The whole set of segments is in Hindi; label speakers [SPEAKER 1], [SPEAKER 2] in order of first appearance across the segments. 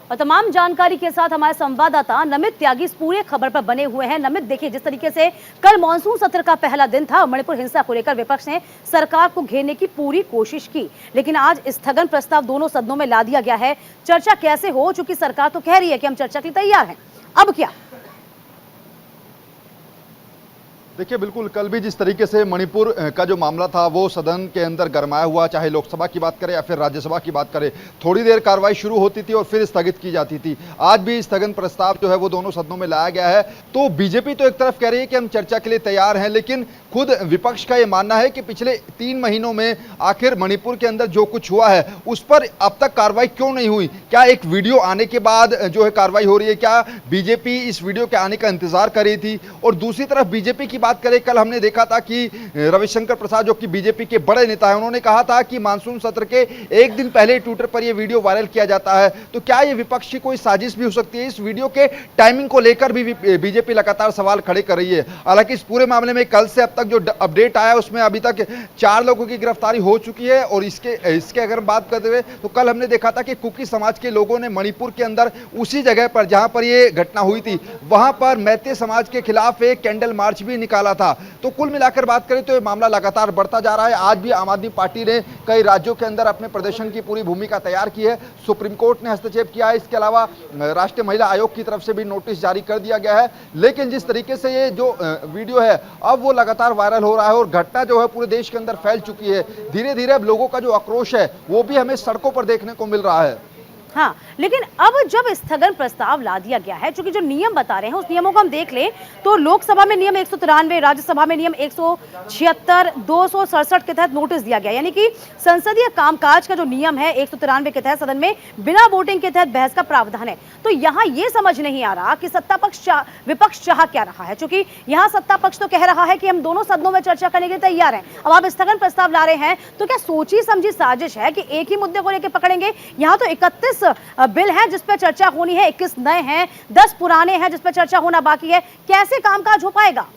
[SPEAKER 1] और तमाम जानकारी के साथ हमारे संवाददाता नमित त्यागी इस पूरे खबर पर बने हुए हैं। नमित, देखिए, जिस तरीके से कल मॉनसून सत्र का पहला दिन था, मणिपुर हिंसा को लेकर विपक्ष ने सरकार को घेरने की पूरी कोशिश की, लेकिन आज स्थगन प्रस्ताव दोनों सदनों में ला दिया गया है। चर्चा कैसे हो, चूंकि सरकार तो कह रही है कि हम चर्चा के लिए तैयार हैं, अब क्या?
[SPEAKER 2] देखिए, बिल्कुल कल भी जिस तरीके से मणिपुर का जो मामला था वो सदन के अंदर गरमाया हुआ, चाहे लोकसभा की बात करें या फिर राज्यसभा की बात करें, थोड़ी देर कार्रवाई शुरू होती थी और फिर स्थगित की जाती थी। आज भी स्थगन प्रस्ताव जो है वो दोनों सदनों में लाया गया है। तो बीजेपी तो एक तरफ कह रही है कि हम चर्चा के लिए तैयार हैं, लेकिन खुद विपक्ष का ये मानना है कि पिछले 3 महीनों में आखिर मणिपुर के अंदर जो कुछ हुआ है उस पर अब तक कार्रवाई क्यों नहीं हुई? क्या एक वीडियो आने के बाद जो है कार्रवाई हो रही है? क्या बीजेपी इस वीडियो के आने का इंतजार कर रही थी? और दूसरी तरफ बीजेपी की बात करें, कल हमने देखा था कि रविशंकर प्रसाद जो कि बीजेपी के बड़े नेता हैं, उन्होंने कहा था कि मानसून सत्र के एक दिन पहले ट्विटर पर यह वीडियो वायरल किया जाता है। तो क्या यह विपक्ष की कोई साजिश भी हो सकती है? इस वीडियो के टाइमिंग को लेकर भी बीजेपी लगातार सवाल खड़े कर रही है। हालांकि इस पूरे मामले में कल से अब तक जो अपडेट आया उसमें अभी तक 4 लोगों की गिरफ्तारी हो चुकी है। और इसके अगर बात करते हुए तो कल हमने देखा था कि कुकी समाज के लोगों ने मणिपुर के अंदर उसी जगह पर जहां पर यह घटना हुई थी वहां पर मैते समाज के खिलाफ एक कैंडल मार्च भी निकाला था। तो कुल मिलाकर बात करें तो ये मामला लगातार बढ़ता जा रहा है। आज भी आम आदमी पार्टी ने कई राज्यों के अंदर अपने प्रदर्शन की पूरी भूमिका तैयार की है। सुप्रीम कोर्ट ने हस्तक्षेप किया है। इसके अलावा राष्ट्रीय महिला आयोग की तरफ से भी नोटिस जारी कर दिया गया है। लेकिन जिस तरीके से ये जो वीडियो है अब वो लगातार वायरल हो रहा है और घटना जो है पूरे देश के अंदर फैल चुकी है। धीरे धीरे अब लोगों का जो आक्रोश है वो भी हमें सड़कों पर देखने को मिल रहा है।
[SPEAKER 1] हाँ, लेकिन अब जब स्थगन प्रस्ताव ला दिया गया है, चूंकि जो नियम बता रहे हैं उस नियमों को हम देख लें तो लोकसभा में नियम 193, राज्यसभा में नियम 176, 267 के तहत नोटिस दिया गया, यानी कि संसदीय कामकाज का जो नियम है 193 के तहत सदन में बिना वोटिंग के तहत बहस का प्रावधान है। तो यहाँ ये समझ नहीं आ रहा कि सत्ता पक्ष विपक्ष चाह क्या रहा है, चूंकि यहाँ सत्ता पक्ष तो कह रहा है कि हम दोनों सदनों में चर्चा करने के लिए तैयार हैं। अब आप स्थगन प्रस्ताव ला रहे हैं तो क्या सोची समझी साजिश है कि एक ही मुद्दे को लेकर पकड़ेंगे? यहाँ तो 31 बिल है जिस पर चर्चा होनी है, 21 नए हैं, 10 पुराने हैं जिस पर चर्चा होना बाकी है। कैसे कामकाज हो पाएगा?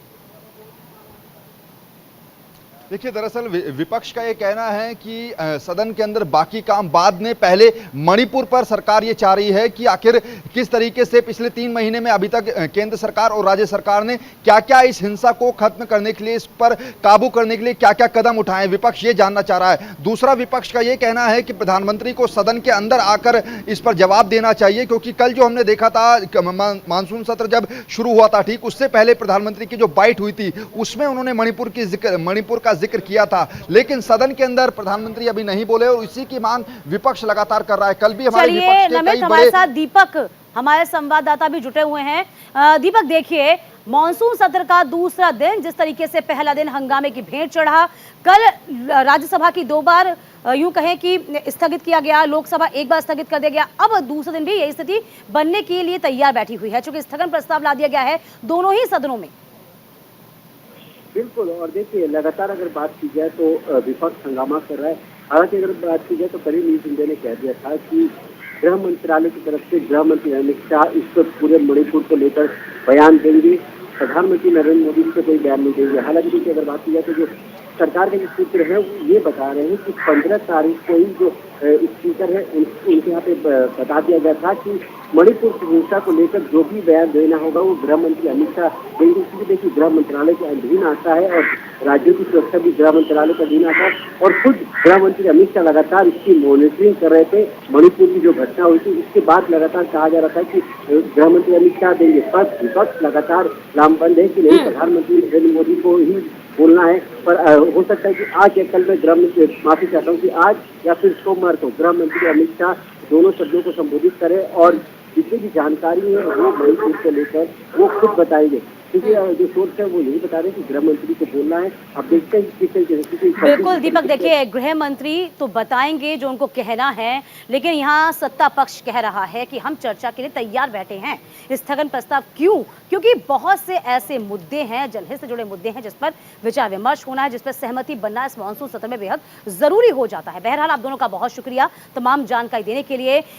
[SPEAKER 2] देखिए, दरअसल विपक्ष का ये कहना है कि सदन के अंदर बाकी काम बाद में, पहले मणिपुर पर सरकार ये चाह रही है कि आखिर किस तरीके से पिछले 3 महीने में अभी तक केंद्र सरकार और राज्य सरकार ने क्या क्या इस हिंसा को खत्म करने के लिए, इस पर काबू करने के लिए क्या क्या कदम उठाए, विपक्ष ये जानना चाह रहा है। दूसरा विपक्ष का ये कहना है कि प्रधानमंत्री को सदन के अंदर आकर इस पर जवाब देना चाहिए, क्योंकि कल जो हमने देखा था मानसून सत्र जब शुरू हुआ था ठीक उससे पहले प्रधानमंत्री की जो बाइट हुई थी उसमें उन्होंने मणिपुर का जिक्र किया था, लेकिन सदन के अंदर प्रधानमंत्री अभी नहीं बोले और इसी की मांग विपक्ष लगातार कर रहा है। कल भी हमारे विपक्ष के कई
[SPEAKER 1] हमारे साथ दीपक, हमारे संवाददाता भी जुटे हुए हैं। दीपक, देखिए, मॉनसून सत्र का दूसरा दिन, जिस तरीके से पहला दिन हंगामे की भेंट चढ़ा, कल राज्यसभा की 2 बार यूं कहें कि स्थगित किया गया, लोकसभा 1 बार स्थगित कर दिया गया, अब दूसरे दिन भी यही स्थिति बनने के लिए तैयार बैठी हुई है, चूंकि स्थगन प्रस्ताव ला दिया गया है दोनों ही सदनों में।
[SPEAKER 3] बिल्कुल, और देखिए लगातार अगर बात की जाए तो विपक्ष हंगामा कर रहा है। हालांकि अगर बात की जाए तो कल न्यूज इंडिया ने कह दिया था कि गृह मंत्रालय की तरफ से गृह मंत्री अमित शाह इस पर पूरे मणिपुर को लेकर बयान देंगे, प्रधानमंत्री नरेंद्र मोदी इस पर कोई बयान नहीं देंगे। हालांकि देखिए अगर बात की जाए तो जो सरकार के जो सूत्र है वो ये बता रहे हैं कि 15 तारीख को ही जो स्पीकर है उनके यहाँ पे बता दिया गया था कि मणिपुर की हिंसा को लेकर जो भी बयान देना होगा वो गृह मंत्री अमित शाह देंगे, क्योंकि देखिए गृह मंत्रालय के अधीन आता है और राज्यों की सुरक्षा भी गृह मंत्रालय के अधीन आता है। और खुद गृह मंत्री अमित शाह लगातार इसकी मॉनिटरिंग कर रहे थे। मणिपुर की जो घटना हुई थी इसके बाद लगातार कहा जा रहा था कि गृह मंत्री अमित शाह देंगे, पर विपक्ष लगातार लामबंद है कि नहीं, प्रधानमंत्री नरेंद्र मोदी को ही बोलना है। पर हो सकता है कि आज या कल में गृह मंत्री, माफी चाहता हूँ कि आज या फिर सोमवार को गृह मंत्री अमित शाह दोनों सदनों को संबोधित करें और जितनी भी जानकारी है वो मणिपुर को लेकर वो खुद बताएंगे, क्योंकि जो सोर्स है वो यही बता रहे हैं कि गृह मंत्री को बोलना है। अब देखते हैं किस तरीके से।
[SPEAKER 1] बिल्कुल दीपक, देखिए, गृह मंत्री तो बताएंगे जो उनको कहना है, लेकिन यहाँ सत्ता पक्ष कह रहा है कि हम चर्चा के लिए तैयार बैठे हैं। स्थगन प्रस्ताव क्यों? क्योंकि बहुत से ऐसे मुद्दे हैं, जनहित से जुड़े मुद्दे हैं जिस पर विचार विमर्श होना है, जिस पर सहमति बनना इस मानसून सत्र में बेहद जरूरी हो जाता है। बहरहाल आप दोनों का बहुत शुक्रिया तमाम जानकारी देने के लिए।